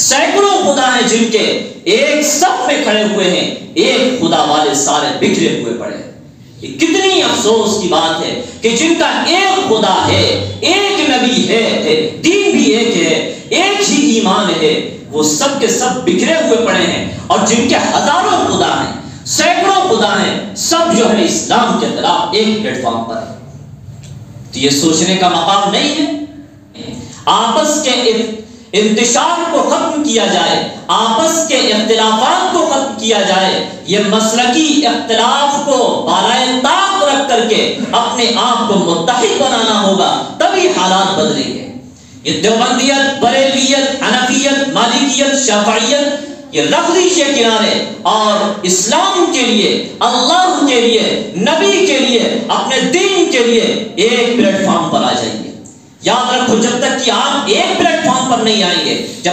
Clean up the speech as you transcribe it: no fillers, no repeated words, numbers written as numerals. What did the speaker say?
सैकड़ों खुदा हैं जिनके एक सफ में खड़े हुए हैं, एक खुदा वाले सारे बिखरे हुए पड़े हैं। ये कितनी अफसोस की बात है कि जिनका एक खुदा है, एक नबी है, दीन भी एक है, एक ही ईमान है, वो सब के सब बिखरे हुए पड़े हैं। और जिनके हजारों खुदा हैं, सैकड़ों खुदा हैं, सब जो है इस्लाम के खिलाफ एक प्लेटफॉर्म पर है। तो ये सोचने का मकाम नहीं है। आपस के इंतशार को खत्म किया जाए, आपस के इख्तिलाफात को खत्म किया जाए, ये मसलकी इख्तिलाफ को बालाए ताक रख करके अपने आप को मुत्तहिद बनाना होगा, तभी हालात बदलेंगे। ये देवबंदियत, बरेलवियत, हनफियत, मालिकियत, शाफियत ये रख दीजिए किनारे और इस्लाम के लिए, अल्लाह के लिए, नबी के लिए, अपने दीन के लिए एक प्लेटफॉर्म पर आ जाइए। याद रखो, जब तक कि आप एक प्लेटफॉर्म पर नहीं आएंगे, जब